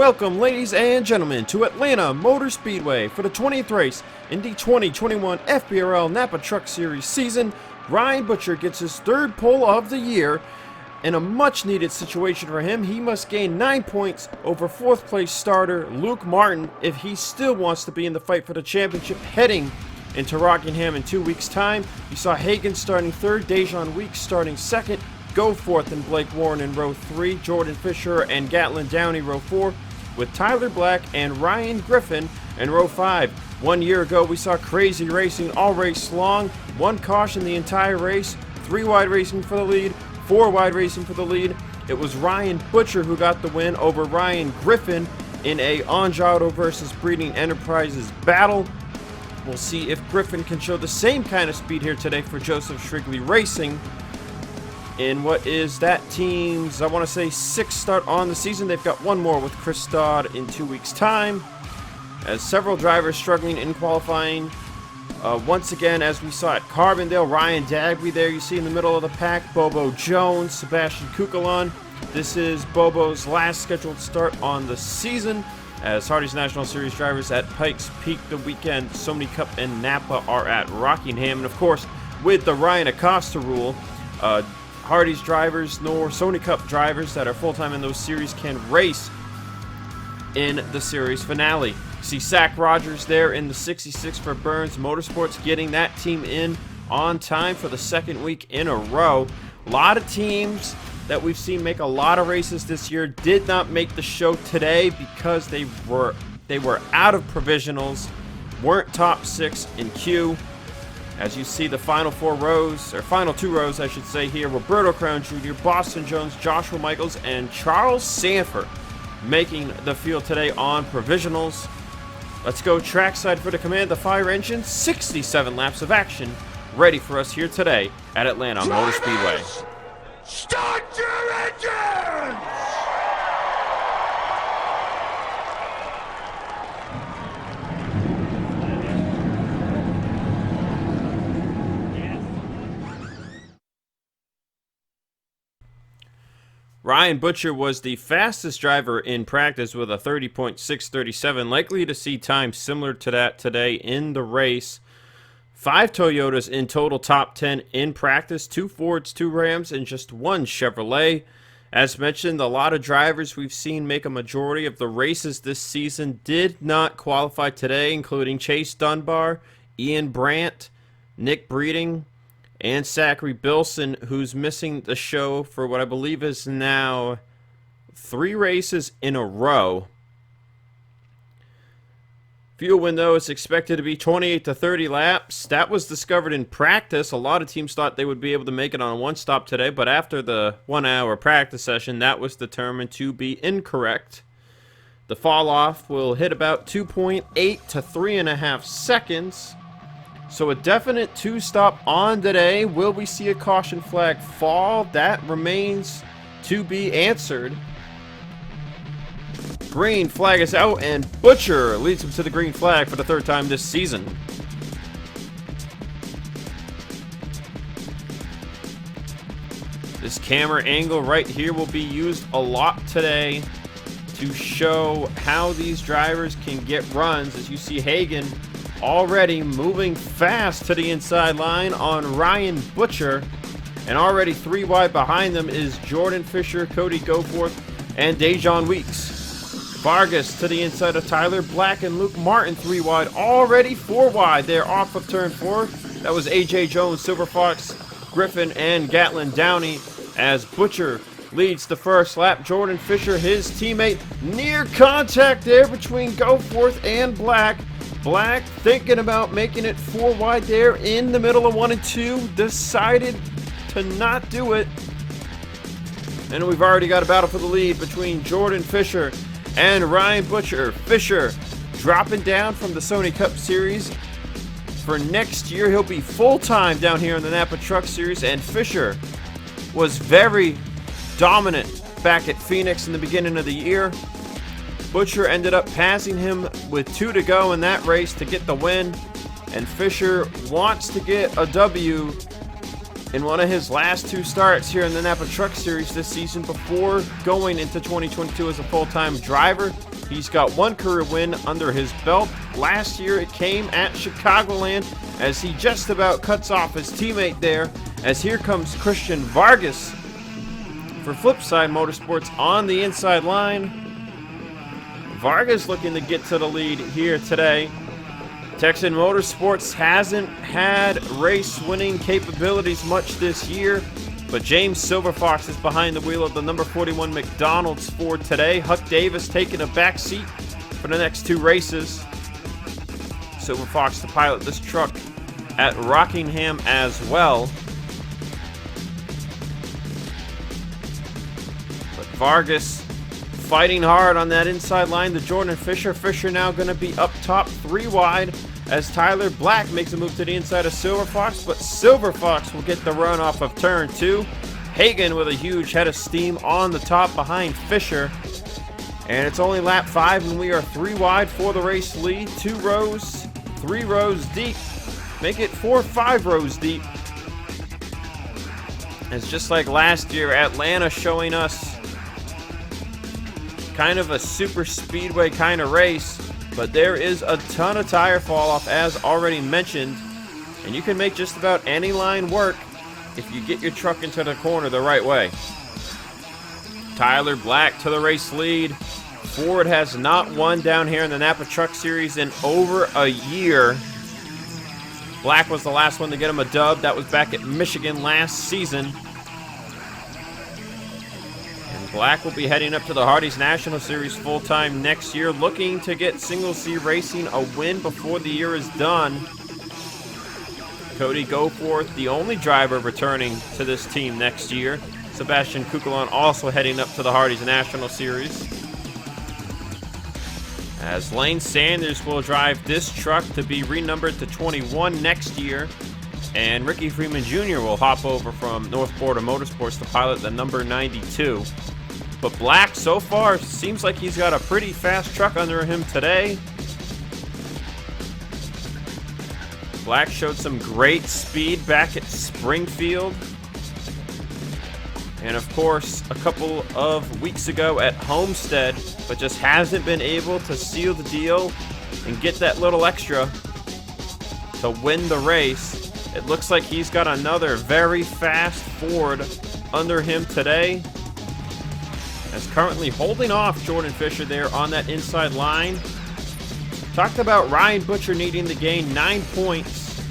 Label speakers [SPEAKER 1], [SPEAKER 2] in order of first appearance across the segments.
[SPEAKER 1] Welcome, ladies and gentlemen, to Atlanta Motor Speedway for the 20th race in the 2021 FBRL Napa Truck Series season. Ryan Butcher gets his third pole of the year. In a much-needed situation for him, he must gain 9 points over fourth-place starter Luke Martin if he still wants to be in the fight for the championship heading into Rockingham in 2 weeks' time. You saw Hagan starting third, Dejan Weeks starting second, Goforth and Blake Warren in row 3, Jordan Fisher and Gatlin Downey row 4, with Tyler Black and Ryan Griffin in row 5. 1 year ago, we saw crazy racing all race long, 1 caution the entire race, 3 wide racing for the lead, 4 wide racing for the lead. It was Ryan Butcher who got the win over Ryan Griffin in a Anjado versus Breeding Enterprises battle. We'll see if Griffin can show the same kind of speed here today for Joseph Shrigley Racing in what is that team's, I want to say, 6th start on the season. They've got 1 more with Chris Dodd in 2 weeks' time. As several drivers struggling in qualifying. Once again, as we saw at Carbondale, Ryan Dagby there you see in the middle of the pack, Bobo Jones, Sebastian Kukulon. This is Bobo's last scheduled start on the season, as Hardy's National Series drivers at Pikes Peak the weekend, Sony Cup and Napa are at Rockingham. And of course, with the Ryan Acosta rule, Hardy's drivers nor Sony Cup drivers that are full-time in those series can race in the series finale. See Zach Rogers there in the 66 for Burns Motorsports, getting that team in on time for the second week in a row. A lot of teams that we've seen make a lot of races this year did not make the show today because they were out of provisionals, weren't top 6 in Q. As you see, the final 4 rows, or final 2 rows I should say here, Roberto Crown Jr., Boston Jones, Joshua Michaels, and Charles Sanford making the field today on provisionals. Let's go trackside for the Command the Fire engine. 67 laps of action ready for us here today at Atlanta Motor Speedway.
[SPEAKER 2] Start your engines!
[SPEAKER 1] Ryan Butcher was the fastest driver in practice with a 30.637, likely to see time similar to that today in the race. 5 Toyotas in total top 10 in practice, 2 Fords, 2 Rams, and just 1 Chevrolet. As mentioned, a lot of drivers we've seen make a majority of the races this season did not qualify today, including Chase Dunbar, Ian Brandt, Nick Breeding, and Zachary Bilson, who's missing the show for what I believe is now 3 races in a row. Fuel window is expected to be 28 to 30 laps. That was discovered in practice. A lot of teams thought they would be able to make it on a 1-stop today, but after the 1-hour practice session, that was determined to be incorrect. The fall off will hit about 2.8 to 3.5 seconds. So a definite 2-stop on today. Will we see a caution flag fall? That remains to be answered. Green flag is out, and Butcher leads him to the green flag for the 3rd time this season. This camera angle right here will be used a lot today to show how these drivers can get runs. As you see Hagan already moving fast to the inside line on Ryan Butcher, and already 3 wide behind them is Jordan Fisher, Cody Goforth, and Dejan Weeks. Vargas to the inside of Tyler Black and Luke Martin, 3 wide, already 4 wide. They're off of turn 4. That was AJ Jones, Silver Fox, Griffin, and Gatlin Downey as Butcher leads the first lap. Jordan Fisher, his teammate, near contact there between Goforth and Black. Black thinking about making it 4 wide there in the middle of 1 and 2. Decided to not do it. And we've already got a battle for the lead between Jordan Fisher and Ryan Butcher. Fisher dropping down from the Sony Cup Series. For next year, he'll be full-time down here in the Napa Truck Series. And Fisher was very dominant back at Phoenix in the beginning of the year. Butcher ended up passing him with 2 to go in that race to get the win, and Fisher wants to get a W in one of his last 2 starts here in the Napa Truck Series this season before going into 2022 as a full-time driver. He's got one career win under his belt. Last year it came at Chicagoland as he just about cuts off his teammate there, as here comes Christian Vargas for Flipside Motorsports on the inside line. Vargas looking to get to the lead here today. Texan Motorsports hasn't had race-winning capabilities much this year, but James Silverfox is behind the wheel of the number 41 McDonald's Ford today. Huck Davis taking a back seat for the next two races. Silverfox to pilot this truck at Rockingham as well. But Vargas fighting hard on that inside line to Jordan Fisher. Fisher now going to be up top 3 wide as Tyler Black makes a move to the inside of Silverfox, but Silverfox will get the run off of turn 2. Hagan with a huge head of steam on the top behind Fisher. And it's only lap 5 and we are 3 wide for the race lead. 2 rows, 3 rows deep. Make it 4, 5 rows deep. It's just like last year, Atlanta showing us kind of a super speedway kind of race, but there is a ton of tire fall off as already mentioned, and you can make just about any line work if you get your truck into the corner the right way. Tyler Black to the race lead. Ford has not won down here in the Napa Truck Series in over a year. Black was the last one to get him a dub. That was back at Michigan last season. Black will be heading up to the Hardee's National Series full-time next year, looking to get Single C Racing a win before the year is done. Cody Goforth, the only driver returning to this team next year. Sebastian Kukulon also heading up to the Hardee's National Series. As Lane Sanders will drive this truck to be renumbered to 21 next year. And Ricky Freeman Jr. will hop over from North Border Motorsports to pilot the number 92. But Black, so far, seems like he's got a pretty fast truck under him today. Black showed some great speed back at Springfield. And of course, a couple of weeks ago at Homestead, but just hasn't been able to seal the deal and get that little extra to win the race. It looks like he's got another very fast Ford under him today. As currently holding off Jordan Fisher there on that inside line. Talked about Ryan Butcher needing to gain 9 points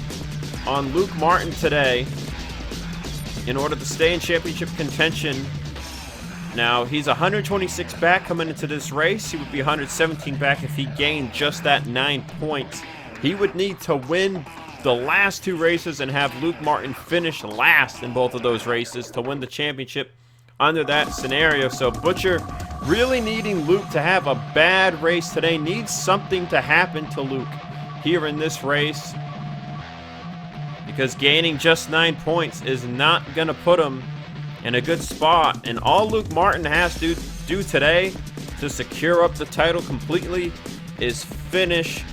[SPEAKER 1] on Luke Martin today in order to stay in championship contention. Now, he's 126 back coming into this race. He would be 117 back if he gained just that 9 points. He would need to win the last 2 races and have Luke Martin finish last in both of those races to win the championship under that scenario. So Butcher really needing Luke to have a bad race today. Needs something to happen to Luke here in this race, because gaining just 9 points is not going to put him in a good spot. And all Luke Martin has to do today to secure up the title completely is finish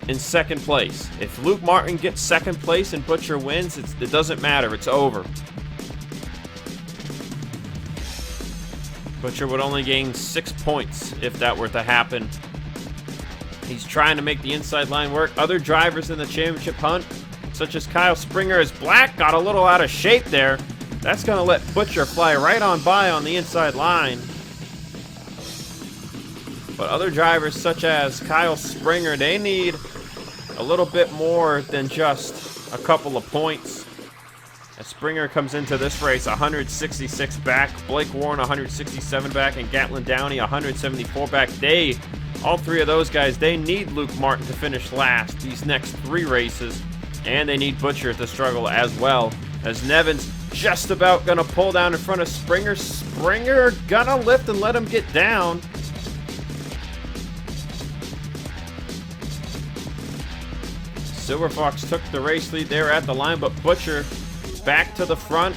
[SPEAKER 1] in second place. If Luke Martin gets second place and Butcher wins, it doesn't matter. It's over. Butcher would only gain 6 points if that were to happen. He's trying to make the inside line work. Other drivers in the championship hunt, such as Kyle Springer, as Black got a little out of shape there. That's going to let Butcher fly right on by on the inside line. But other drivers, such as Kyle Springer, they need a little bit more than just a couple of points. As Springer comes into this race 166 back, Blake Warren 167 back, and Gatlin Downey 174 back. All 3 of those guys, they need Luke Martin to finish last these next 3 races, and they need Butcher to struggle as well. As Nevin's just about gonna pull down in front of Springer. Springer gonna lift and let him get down. Silverfox took the race lead there at the line, but Butcher back to the front.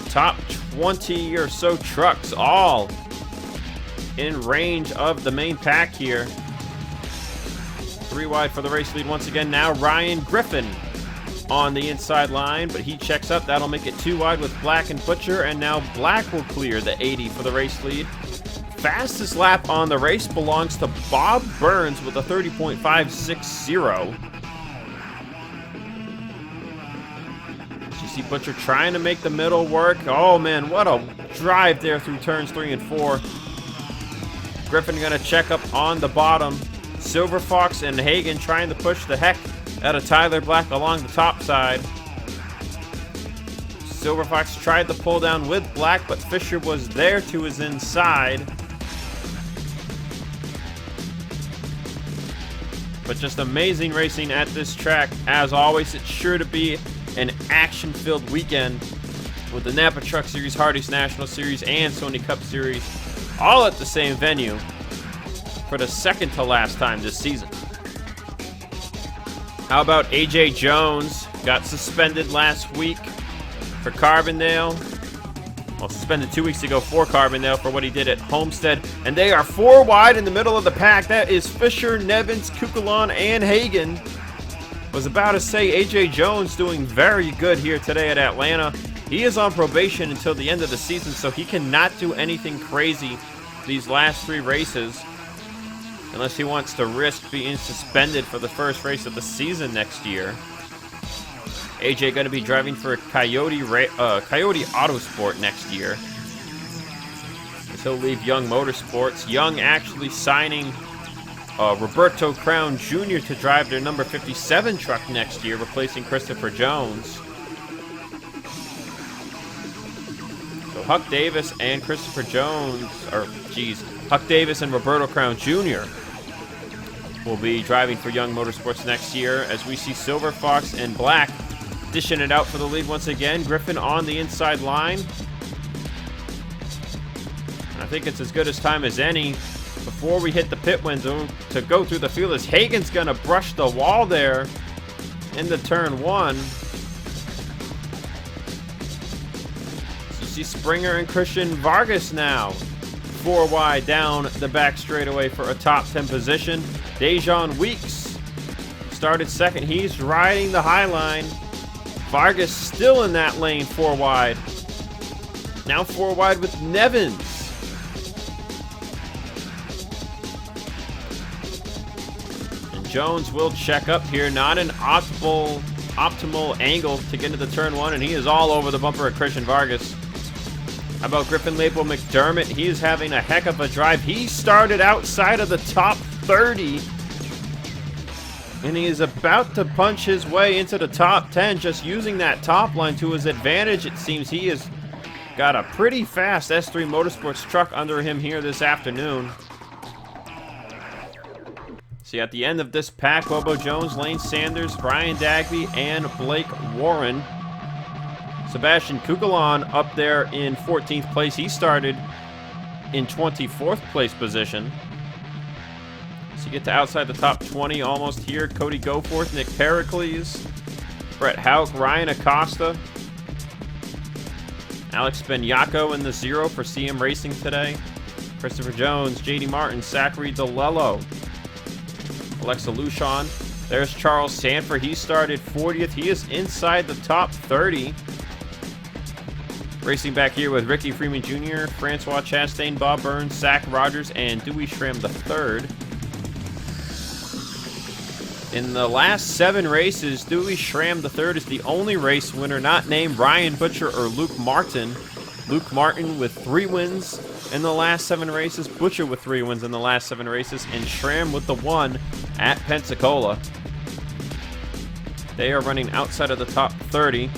[SPEAKER 1] The top 20 or so trucks all in range of the main pack here. 3 wide for the race lead once again. Now Ryan Griffin on the inside line, but he checks up. That'll make it 2 wide with Black and Butcher, and now Black will clear the 80 for the race lead. Fastest lap on the race belongs to Bob Burns with a 30.560. You see Butcher trying to make the middle work. Oh man, what a drive there through turns 3 and 4. Griffin gonna check up on the bottom. Silver Fox and Hagen trying to push the heck out of Tyler Black along the top side. Silver Fox tried to pull down with Black, but Fisher was there to his inside. But just amazing racing at this track. As always, it's sure to be an action-filled weekend with the Napa Truck Series, Hardee's National Series, and Sony Cup Series all at the same venue for the second to last time this season. How about AJ Jones? Got suspended last week for Carbondale. Well, suspended 2 weeks ago for Carbondale for what he did at Homestead. And they are 4 wide in the middle of the pack. That is Fisher, Nevins, Kukulon, and Hagen. Was about to say AJ Jones doing very good here today at Atlanta. He is on probation until the end of the season, so he cannot do anything crazy these last 3 races unless he wants to risk being suspended for the first race of the season next year. AJ going to be driving for Coyote Autosport next year. He'll leave Young Motorsports. Young actually signing Roberto Crown Jr. to drive their number 57 truck next year, replacing Christopher Jones. So Huck Davis and Christopher Jones, Huck Davis and Roberto Crown Jr. will be driving for Young Motorsports next year, as we see Silver Fox and Black dishing it out for the lead once again. Griffin on the inside line. I think it's as good as time as any before we hit the pit window to go through the field, as Hagen's gonna brush the wall there into turn 1. So you see Springer and Christian Vargas now 4 wide down the back straightaway for a top 10 position. Dejan Weeks started second. He's riding the high line. Vargas still in that lane 4 wide. Now 4 wide with Nevins. And Jones will check up here. Not an optimal angle to get into the turn 1, and he is all over the bumper of Christian Vargas. How about Griffin Label McDermott? He is having a heck of a drive. He started outside of the top 30. And he is about to punch his way into the top 10, just using that top line to his advantage. It seems he has got a pretty fast S3 Motorsports truck under him here this afternoon. See, at the end of this pack, Bobo Jones, Lane Sanders, Brian Dagby, and Blake Warren. Sebastian Kukulon up there in 14th place. He started in 24th place position. So you get to outside the top 20 almost here. Cody Goforth, Nick Pericles, Brett Houck, Ryan Acosta, Alex Benyako in the 0 for CM Racing today. Christopher Jones, JD Martin, Zachary DeLello, Alexa Luchon. There's Charles Sanford. He started 40th. He is inside the top 30. Racing back here with Ricky Freeman Jr., Francois Chastain, Bob Burns, Zach Rogers, and Dewey Schramm III. In the last 7 races, Dewey Schramm III is the only race winner not named Ryan Butcher or Luke Martin. Luke Martin with 3 wins in the last 7 races, Butcher with 3 wins in the last 7 races, and Schramm with the 1 at Pensacola. They are running outside of the top 30.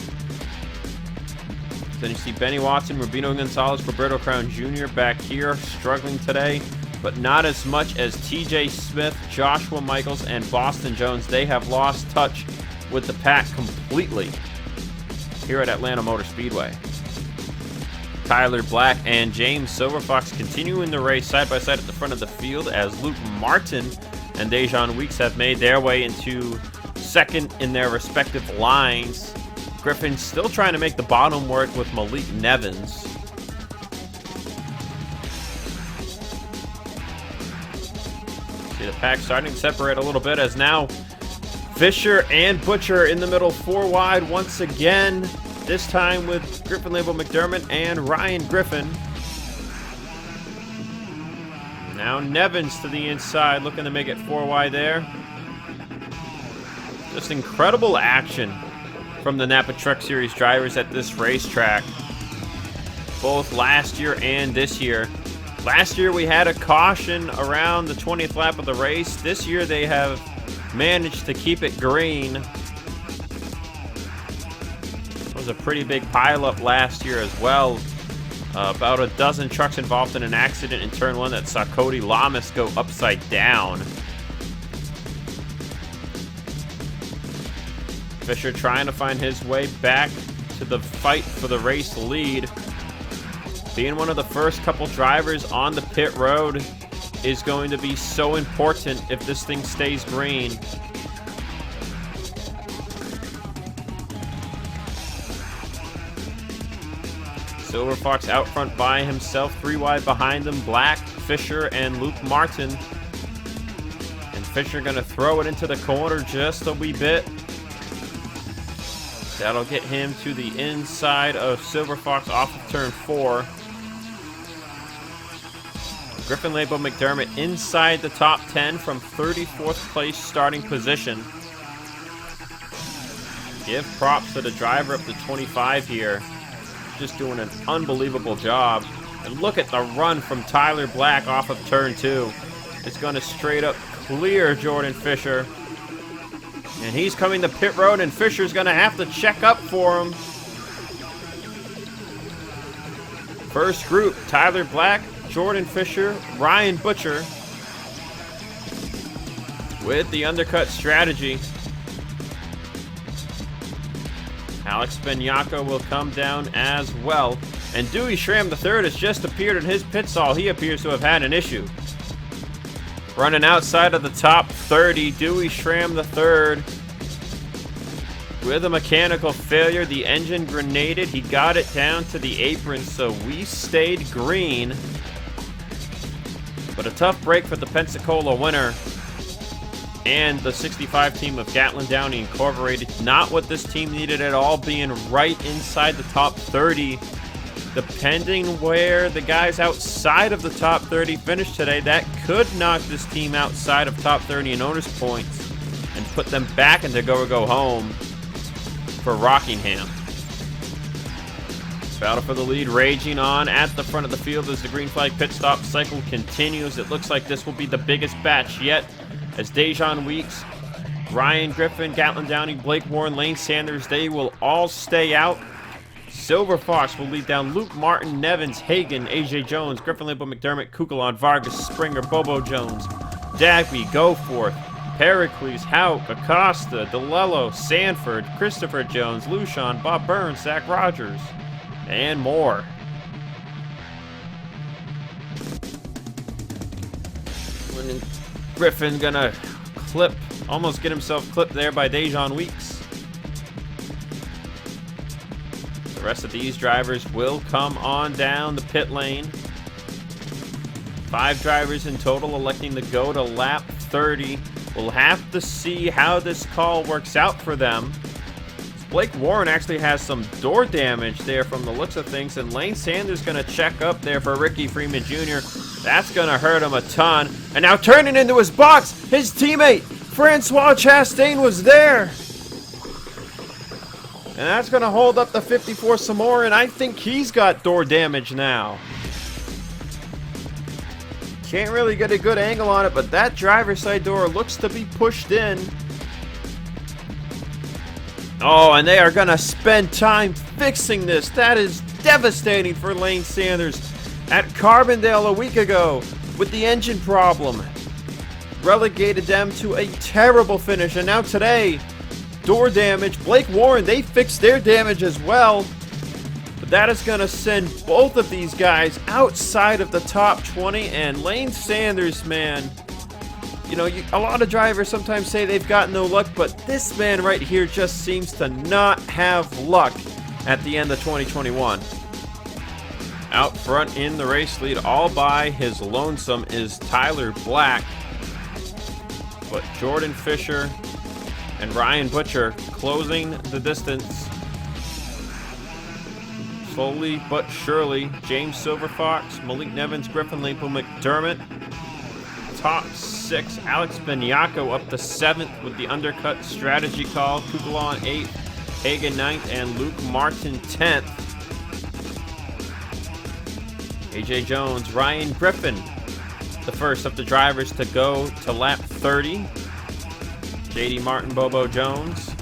[SPEAKER 1] Then you see Benny Watson, Rubino Gonzalez, Roberto Crown Jr. back here, struggling today, but not as much as TJ Smith, Joshua Michaels, and Boston Jones. They have lost touch with the pack completely here at Atlanta Motor Speedway. Tyler Black and James Silverfox continuing the race side by side at the front of the field, as Luke Martin and Dejan Weeks have made their way into second in their respective lines. Griffin still trying to make the bottom work with Malik Nevins. See the pack starting to separate a little bit, as now Fisher and Butcher in the middle, 4 wide once again. This time with Griffin Label McDermott and Ryan Griffin. Now Nevins to the inside, looking to make it 4 wide there. Just incredible action from the Napa Truck Series drivers at this racetrack, both last year and this year. Last year we had a caution around the 20th lap of the race. This year they have managed to keep it green. It was a pretty big pileup last year as well. About a dozen trucks involved in an accident in turn 1 that saw Cody Lamas go upside down. Fisher trying to find his way back to the fight for the race lead. Being one of the first couple drivers on the pit road is going to be so important if this thing stays green. Silver Fox out front by himself, 3 wide behind him, Black, Fisher, and Luke Martin. And Fisher gonna throw it into the corner just a wee bit. That'll get him to the inside of Silver Fox off of turn 4. Griffin Label McDermott inside the top 10 from 34th place starting position. Give props to the driver up to 25 here. Just doing an unbelievable job. And look at the run from Tyler Black off of turn 2. It's going to straight up clear Jordan Fisher. And he's coming to pit road, and Fisher's going to have to check up for him. First group, Tyler Black, Jordan Fisher, Ryan Butcher with the undercut strategy. Alex Benyaka will come down as well. And Dewey Schramm III has just appeared in his pit stall. He appears to have had an issue. Running outside of the top 30, Dewey Schramm III with a mechanical failure. The engine grenaded. He got it down to the apron, so we stayed green. But a tough break for the Pensacola winner and the 65 team of Gatlin Downey Incorporated. Not what this team needed at all, being right inside the top 30. Depending where the guys outside of the top 30 finish today, that could knock this team outside of top 30 in owners points and put them back into go home for Rockingham. Battle for the lead raging on at the front of the field as the green flag pit stop cycle continues. It looks like this will be the biggest batch yet, as Dejon Weeks, Ryan Griffin, Gatlin Downey, Blake Warren, Lane Sanders, they will all stay out. Silver Fox will lead down Luke Martin, Nevins, Hagan, AJ Jones, Griffin Label McDermott, Kukulon, Vargas, Springer, Bobo Jones, Dagby, Goforth, Pericles, Hauk, Acosta, DeLello, Sanford, Christopher Jones, Lucian, Bob Burns, Zach Rogers, and more. Griffin gonna almost get himself clipped there by Dejon Weeks. The rest of these drivers will come on down the pit lane. 5 drivers in total electing to go to lap 30. We'll have to see how this call works out for them. Blake Warren actually has some door damage there from the looks of things, and Lane Sanders going to check up there for Ricky Freeman Jr. That's going to hurt him a ton. And now turning into his box, his teammate, Francois Chastain, was there. And that's going to hold up the 54 some more, and I think he's got door damage now. Can't really get a good angle on it, but that driver's side door looks to be pushed in. Oh, and they are going to spend time fixing this. That is devastating for Lane Sanders at Carbondale a week ago with the engine problem. Relegated them to a terrible finish. And now today, door damage. Blake Warren, they fixed their damage as well. But that is going to send both of these guys outside of the top 20. And Lane Sanders, man, you know, a lot of drivers sometimes say they've got no luck, but this man right here just seems to not have luck at the end of 2021. Out front in the race lead, all by his lonesome, is Tyler Black. But Jordan Fisher And Ryan Butcher closing the distance. Slowly but surely. James Silverfox, Malik Nevins, Griffin Lepo, McDermott. Top 6. Alex Beniaco up to 7th with the undercut strategy call. Kugelon 8th, Hagen 9th, and Luke Martin 10th. AJ Jones, Ryan Griffin, the first of the drivers to go to lap 30. JD Martin, Bobo Jones.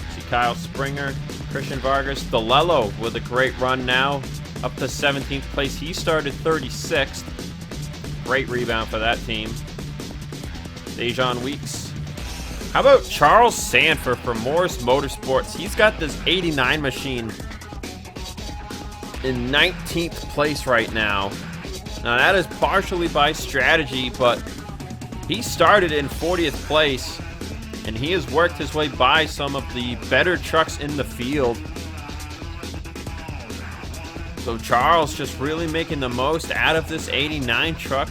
[SPEAKER 1] See Kyle Springer, Christian Vargas, DeLello with a great run now, up to 17th place. He started 36th. Great rebound for that team. Dejan Weeks. How about Charles Sanford from Morris Motorsports? He's got this 89 machine in 19th place right now. Now that is partially by strategy, but he started in 40th place, and he has worked his way by some of the better trucks in the field. So Charles just really making the most out of this 89 truck.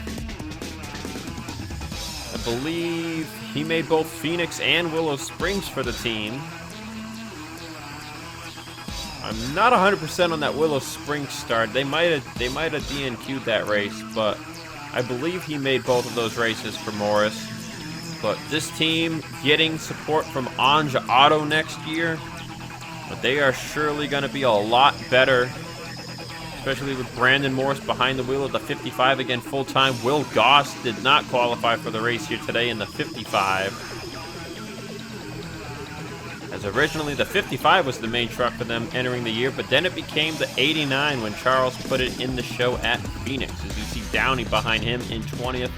[SPEAKER 1] I believe he made both Phoenix and Willow Springs for the team. I'm not 100% on that Willow Springs start. They might have DNQ'd that race, but I believe he made both of those races for Morris. But this team getting support from Anja Auto next year, but they are surely going to be a lot better, especially with Brandon Morris behind the wheel of the 55 again full-time. Will Goss did not qualify for the race here today in the 55. As originally the 55 was the main truck for them entering the year, but then it became the 89 when Charles put it in the show at Phoenix. As you see Downey behind him in 20th.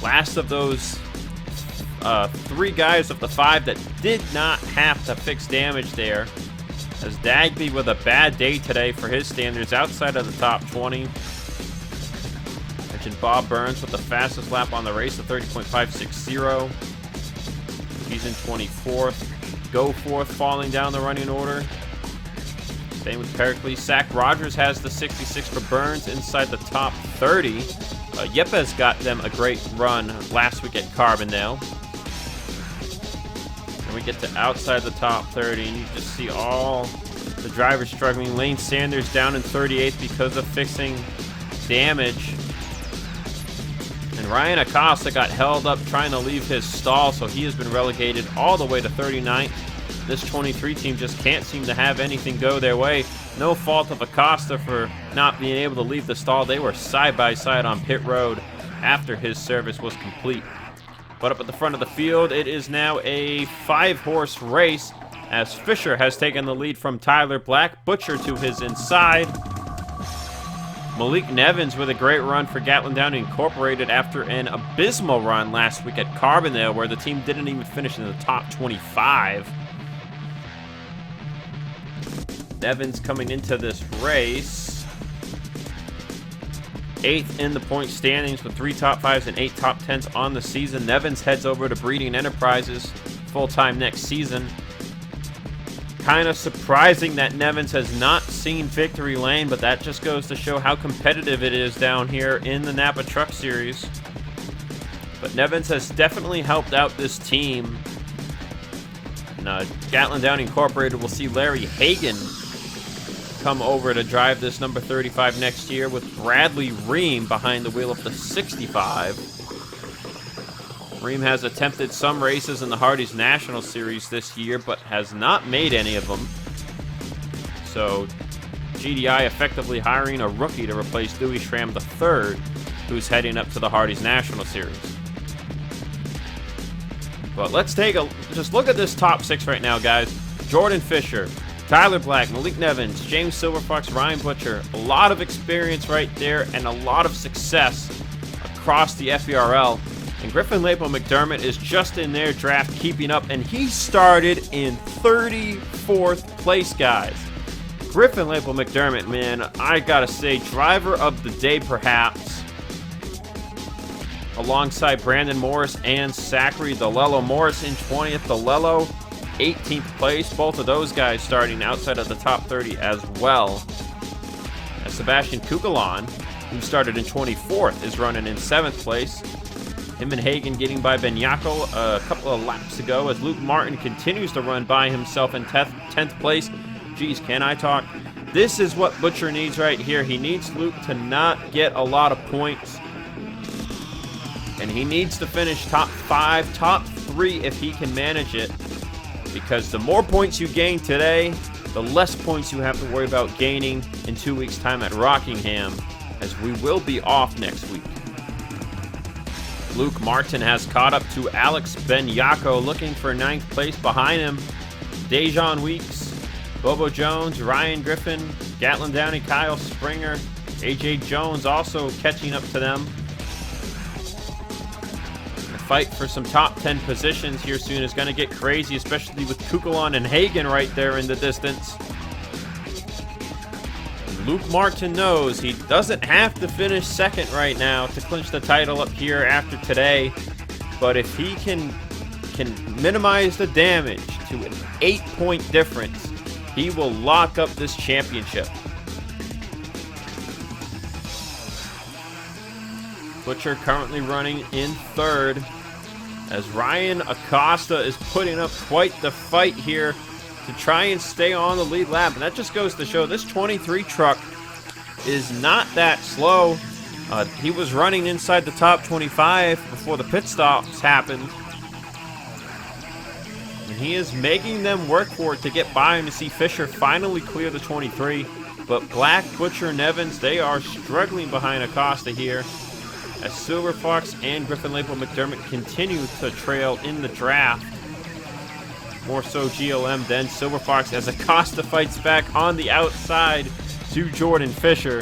[SPEAKER 1] Last of those 3 guys of the 5 that did not have to fix damage there. As Dagby with a bad day today for his standards, outside of the top 20. Mentioned Bob Burns with the fastest lap on the race, a 30.560. He's in 24th. Go Forth falling down the running order. Same with Pericles. Zach Rogers has the 66 for Burns inside the top 30. Yepes got them a great run last week at Carbondale. And we get to outside the top 30, and you just see all the drivers struggling. Lane Sanders down in 38th because of fixing damage. And Ryan Acosta got held up trying to leave his stall, so he has been relegated all the way to 39th. This 23 team just can't seem to have anything go their way. No fault of Acosta for not being able to leave the stall. They were side by side on pit road after his service was complete. But up at the front of the field, it is now a 5-horse race as Fisher has taken the lead from Tyler Black. Butcher to his inside. Malik Nevins with a great run for Gatlin Downey Incorporated after an abysmal run last week at Carbondale, where the team didn't even finish in the top 25. Nevins coming into this race 8th in the point standings with 3 top 5s and 8 top 10s on the season. Nevins heads over to Breeding Enterprises full-time next season. Kind of surprising that Nevins has not seen victory lane, but that just goes to show how competitive it is down here in the Napa Truck Series. But Nevins has definitely helped out this team. And Gatlin Downey Incorporated will see Larry Hagan come over to drive this number 35 next year, with Bradley Ream behind the wheel of the 65. Ream has attempted some races in the Hardee's National Series this year, but has not made any of them. So GDI effectively hiring a rookie to replace Dewey Schramm III, who's heading up to the Hardee's National Series. But let's just look at this top 6 right now, guys. Jordan Fisher, Tyler Black, Malik Nevins, James Silverfox, Ryan Butcher. A lot of experience right there and a lot of success across the FBRL. And Griffin Lepo McDermott is just in their draft keeping up, and he started in 34th place, guys. Griffin Lepo McDermott, man, I gotta say, driver of the day perhaps, alongside Brandon Morris and Zachary DeLello. Morris in 20th, DeLello 18th place. Both of those guys starting outside of the top 30 as well. As Sebastian Kugelon, who started in 24th, is running in 7th place. Him and Hagen getting by Benyako a couple of laps ago as Luke Martin continues to run by himself in 10th place. Geez, can I talk? This is what Butcher needs right here. He needs Luke to not get a lot of points. And he needs to finish top 5, top 3 if he can manage it. Because the more points you gain today, the less points you have to worry about gaining in 2 weeks' time at Rockingham, as we will be off next week. Luke Martin has caught up to Alex Benyako, looking for 9th place. Behind him, Dejan Weeks, Bobo Jones, Ryan Griffin, Gatlin Downey, Kyle Springer, AJ Jones also catching up to them. The fight for some top 10 positions here soon is going to get crazy, especially with Kukulon and Hagen right there in the distance. Luke Martin knows he doesn't have to finish second right now to clinch the title up here after today, but if he can minimize the damage to an 8-point difference, he will lock up this championship. Butcher currently running in 3rd as Ryan Acosta is putting up quite the fight here to try and stay on the lead lap. And that just goes to show this 23 truck is not that slow. He was running inside the top 25 before the pit stops happened. And he is making them work for it to get by him. To see Fisher finally clear the 23. But Black, Butcher, and Evans, they are struggling behind Acosta here, as Silver Fox and Griffin Lapel McDermott continue to trail in the draft. More so GLM than Silver Fox, as Acosta fights back on the outside to Jordan Fisher.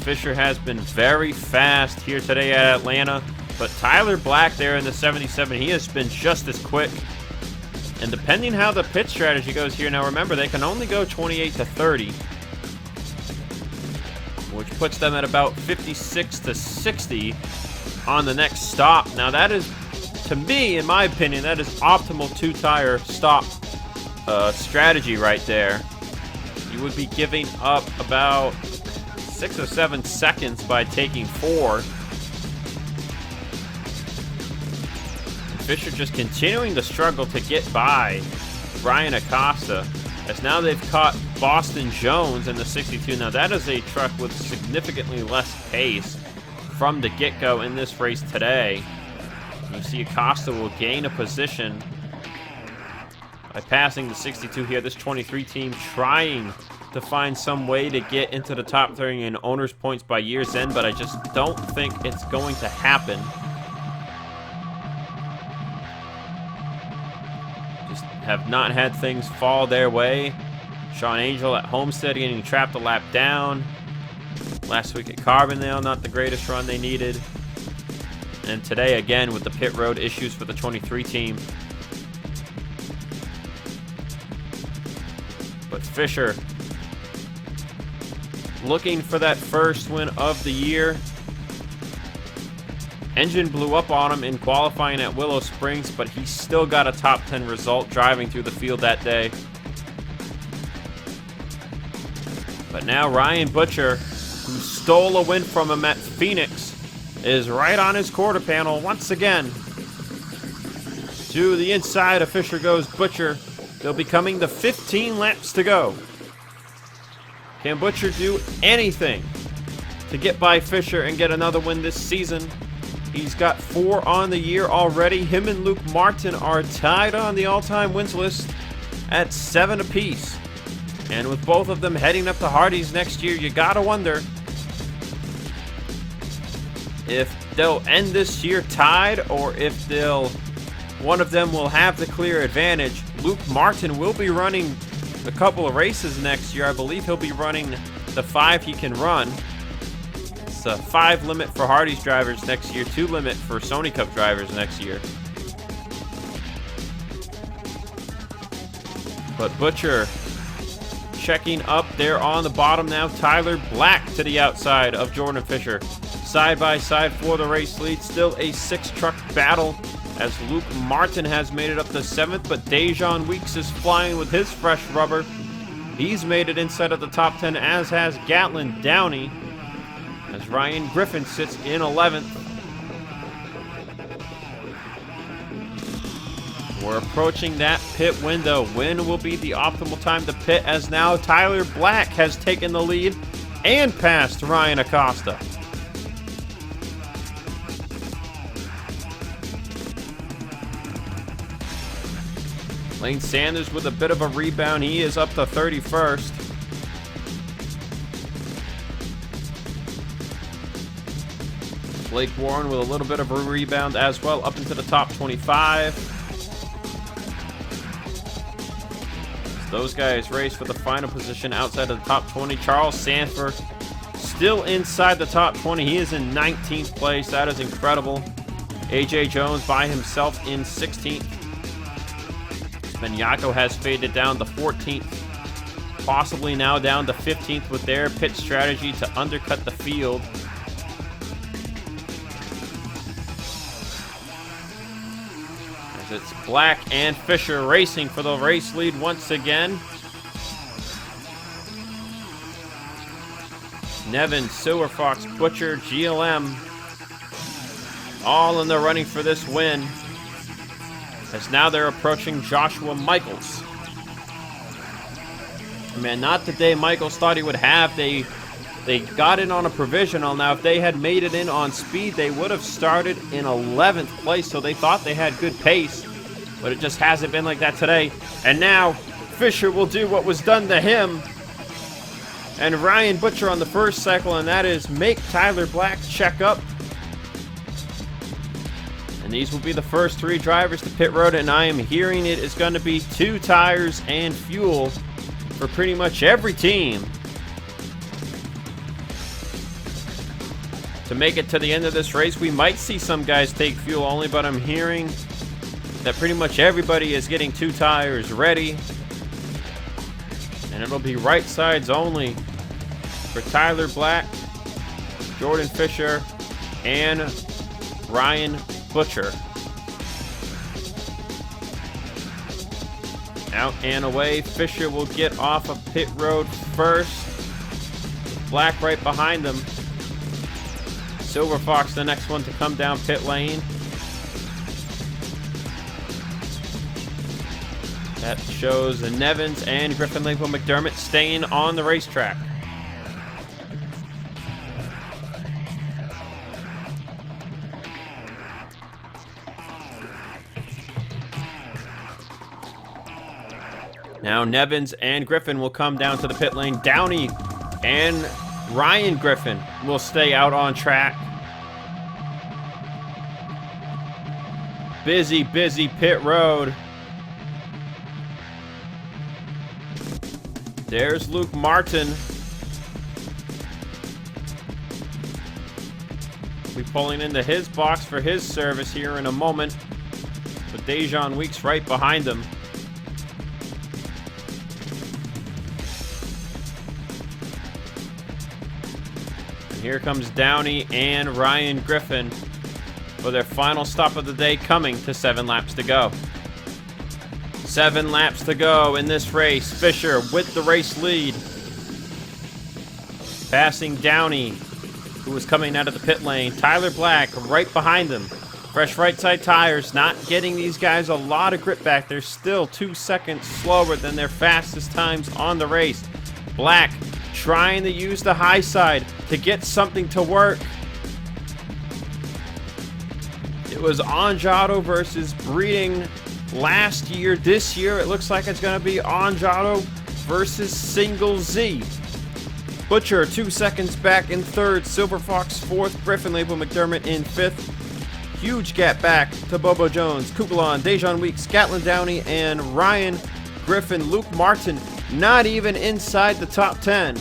[SPEAKER 1] Fisher has been very fast here today at Atlanta, but Tyler Black there in the 77, he has been just as quick. And depending how the pit strategy goes here, now remember, they can only go 28 to 30. Which puts them at about 56 to 60 on the next stop. Now that is, to me, in my opinion, that is optimal 2-tire stop strategy right there. You would be giving up about 6 or 7 seconds by taking 4. Fisher just continuing to struggle to get by Brian Acosta, as now they've caught Boston Jones in the 62. Now that is a truck with significantly less pace from the get-go in this race today. You see Acosta will gain a position by passing the 62 here. This 23 team trying to find some way to get into the top 30 in owners points by year's end, but I just don't think it's going to happen. Just have not had things fall their way. Sean Angel at Homestead getting trapped a lap down. Last week at Carbondale, not the greatest run they needed. And today again with the pit road issues for the 23 team. But Fisher looking for that first win of the year. Engine blew up on him in qualifying at Willow Springs, but he still got a top 10 result driving through the field that day. But now Ryan Butcher, who stole a win from him at Phoenix, is right on his quarter panel once again. To the inside of Fisher goes Butcher. They'll be coming to 15 laps to go. Can Butcher do anything to get by Fisher and get another win this season? He's got 4 on the year already. Him and Luke Martin are tied on the all-time wins list at 7 apiece. And with both of them heading up to Hardee's next year, you gotta wonder if they'll end this year tied or if one of them will have the clear advantage. Luke Martin will be running a couple of races next year. I believe he'll be running the 5 he can run. It's a 5 limit for Hardee's drivers next year, 2 limit for Sony Cup drivers next year. But Butcher checking up there on the bottom now. Tyler Black to the outside of Jordan Fisher. Side by side for the race lead. Still a 6-truck battle as Luke Martin has made it up to 7th, but Dejan Weeks is flying with his fresh rubber. He's made it inside of the top 10, as has Gatlin Downey, as Ryan Griffin sits in 11th. We're approaching that pit window. When will be the optimal time to pit, as now Tyler Black has taken the lead and passed Ryan Acosta. Lane Sanders with a bit of a rebound. He is up to 31st. Blake Warren with a little bit of a rebound as well, up into the top 25. Those guys race for the final position outside of the top 20. Charles Sanford still inside the top 20. He is in 19th place. That is incredible. AJ Jones by himself in 16th. Spagnato has faded down to 14th, possibly now down to 15th with their pit strategy to undercut the field. As it's Black and Fisher racing for the race lead once again. Nevin, Silver Fox, Butcher, GLM, all in the running for this win, as now they're approaching Joshua Michaels. Man, not the day Michaels thought he would have. They got in on a provisional. Now, if they had made it in on speed, they would have started in 11th place, so they thought they had good pace, but it just hasn't been like that today. And now Fisher will do what was done to him and Ryan Butcher on the first cycle, and that is make Tyler Black check up. And these will be the first 3 drivers to pit road, and I am hearing it is going to be 2 tires and fuel for pretty much every team to make it to the end of this race. We might see some guys take fuel only, but I'm hearing that pretty much everybody is getting 2 tires ready, and it'll be right sides only for Tyler Black, Jordan Fisher, and Ryan Butcher. Out and away. Fisher will get off of pit road first. Black right behind them. Silver Fox the next one to come down pit lane. That shows the Nevins and Griffin Lakewood McDermott staying on the racetrack. Now Nevins and Griffin will come down to the pit lane. Downey and Ryan Griffin will stay out on track. Busy pit road. There's Luke Martin. We'll be pulling into his box for his service here in a moment, with Dejan Weeks right behind him. Here comes Downey and Ryan Griffin for their final stop of the day, coming to 7 laps to go. 7 laps to go in this race. Fisher with the race lead, passing Downey, who was coming out of the pit lane. Tyler Black right behind them. Fresh right side tires, not getting these guys a lot of grip back. They're still 2 seconds slower than their fastest times on the race. Black trying to use the high side to get something to work. It was Anjato versus Breeding last year. This year it looks like it's going to be Anjato versus Single Z. Butcher 2 seconds back in 3rd. Silver Fox 4th. Griffin Lakewood McDermott in 5th. Huge gap back to Bobo Jones, Kukulon, Dejan Weeks, Gatlin Downey, and Ryan Griffin. Luke Martin not even inside the top 10.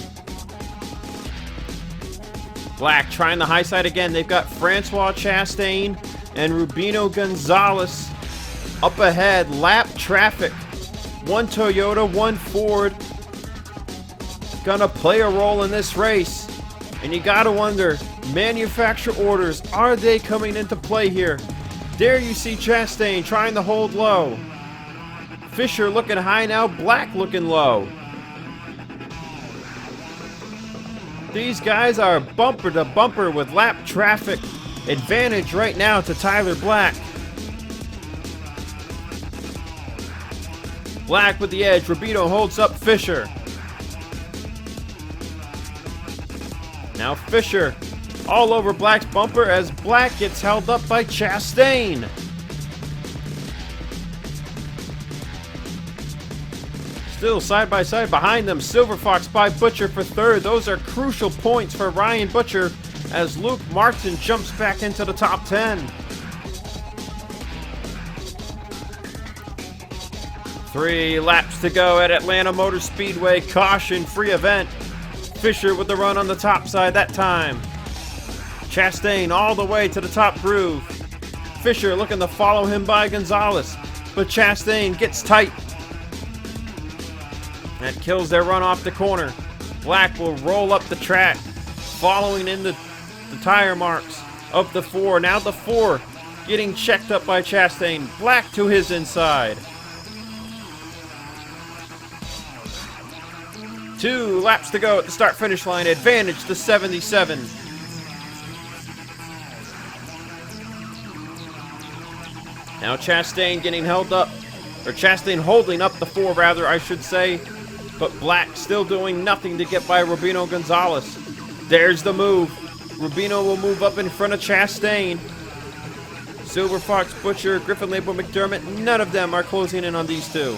[SPEAKER 1] Black trying the high side again. They've got Francois Chastain and Rubino Gonzalez up ahead. Lap traffic. 1 Toyota, 1 Ford. Gonna play a role in this race. And you gotta wonder, manufacturer orders, are they coming into play here? There you see Chastain trying to hold low. Fisher looking high now, Black looking low. These guys are bumper to bumper with lap traffic. Advantage right now to Tyler Black. Black with the edge. Rubino holds up Fisher. Now Fisher all over Black's bumper as Black gets held up by Chastain. Still side by side behind them, Silver Fox by Butcher for third. Those are crucial points for Ryan Butcher as Luke Martin jumps back into the top 10. 3 laps to go at Atlanta Motor Speedway. Caution-free event. Fisher with the run on the top side that time. Chastain all the way to the top groove. Fisher looking to follow him by Gonzalez, but Chastain gets tight. That kills their run off the corner. Black will roll up the track, following in the tire marks of the 4. Now the 4 getting checked up by Chastain. Black to his inside. 2 laps to go at the start-finish line. Advantage to 77. Now Chastain getting held up, or Chastain holding up the 4 rather, I should say. But Black still doing nothing to get by Rubino Gonzalez. There's the move. Rubino will move up in front of Chastain. Silver Fox, Butcher, Griffin Label, McDermott, none of them are closing in on these 2.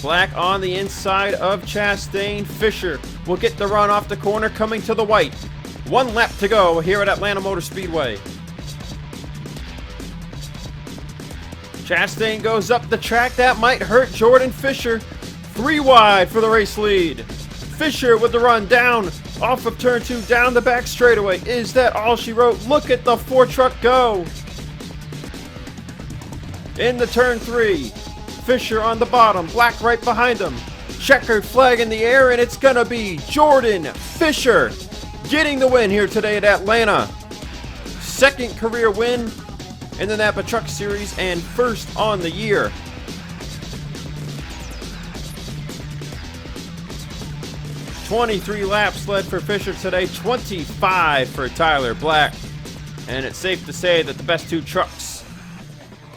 [SPEAKER 1] Black on the inside of Chastain. Fisher will get the run off the corner coming to the white. 1 lap to go here at Atlanta Motor Speedway. Chastain goes up the track. That might hurt Jordan Fisher. 3 wide for the race lead. Fisher with the run down off of turn 2 down the back straightaway. Is that all she wrote? Look at the 4 truck go. Into turn 3. Fisher on the bottom. Black right behind him. Checkered flag in the air, and it's gonna be Jordan Fisher getting the win here today at Atlanta. 2nd career win in the Napa Truck Series and 1st on the year. "23 laps led for Fisher today, 25 for Tyler Black. And it's safe to say that the best 2 trucks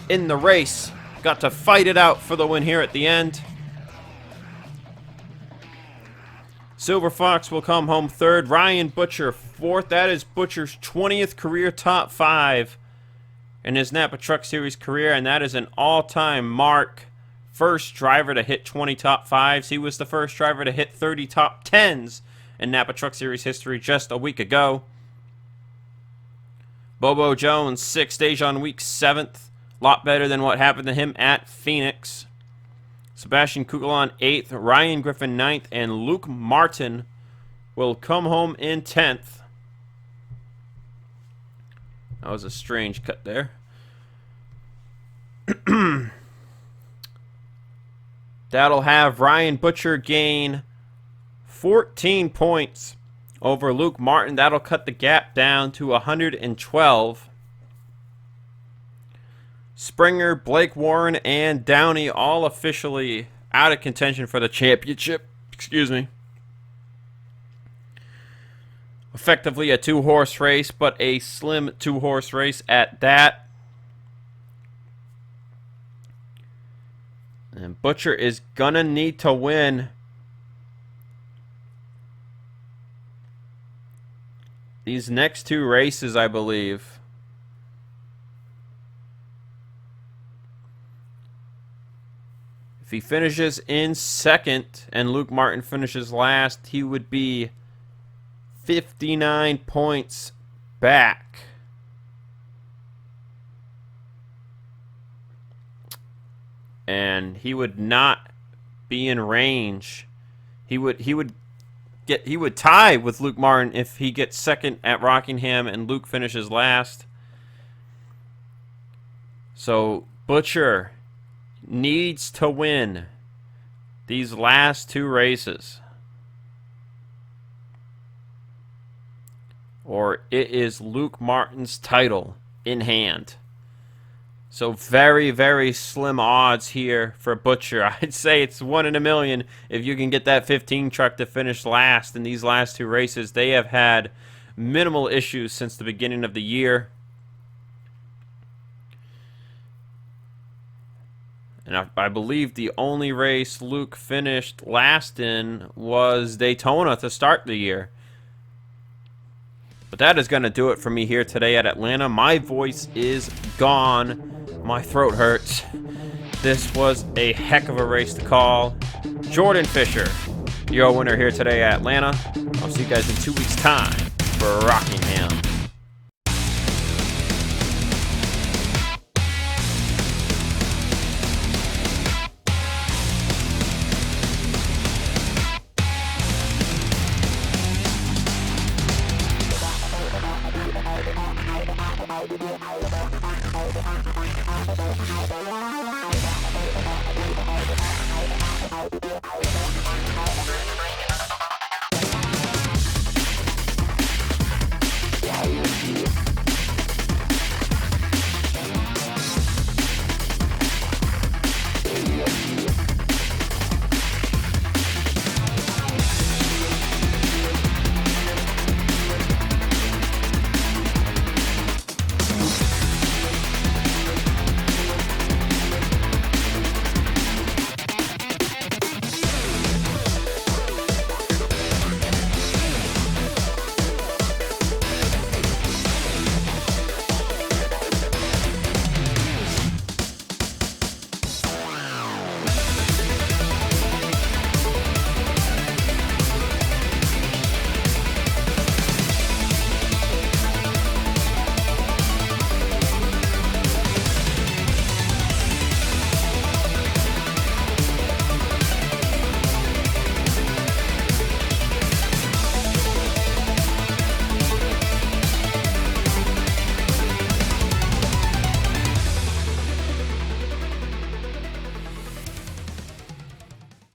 [SPEAKER 1] in the race got to fight it out for the win here at the end. Silver Fox will come home 3rd. Ryan Butcher 4th. That is Butcher's 20th career top 5 in his Napa Truck Series career, and that is an all-time mark. First driver to hit 20 top 5s. He was the first driver to hit 30 top 10s in Napa Truck Series history just a week ago. Bobo Jones 6th. Dejan Weeks 7th. A lot better than what happened to him at Phoenix. Sebastian Kugelon 8th. Ryan Griffin 9th. And Luke Martin will come home in 10th. That was a strange cut there. That'll have Ryan Butcher gain 14 points over Luke Martin. That'll cut the gap down to 112. Springer, Blake Warren, and Downey all officially out of contention for the championship. Excuse me. Effectively a 2-horse race, but a slim 2-horse race at that. And Butcher is gonna need to win these next 2 races, I believe. If he finishes in 2nd and Luke Martin finishes last, he would be 59 points back. And he would not be in range. He would tie with Luke Martin if he gets 2nd at Rockingham and Luke finishes last. So Butcher needs to win these last 2 races, or it is Luke Martin's title in hand. So very, very slim odds here for Butcher. I'd say it's 1 in a million if you can get that 15 truck to finish last in these last 2 races. They have had minimal issues since the beginning of the year. And I believe the only race Luke finished last in was Daytona to start the year. But that is going to do it for me here today at Atlanta. My voice is gone. My throat hurts. This was a heck of a race to call. Jordan Fisher, your winner here today at Atlanta. I'll see you guys in 2 weeks' time for Rockingham.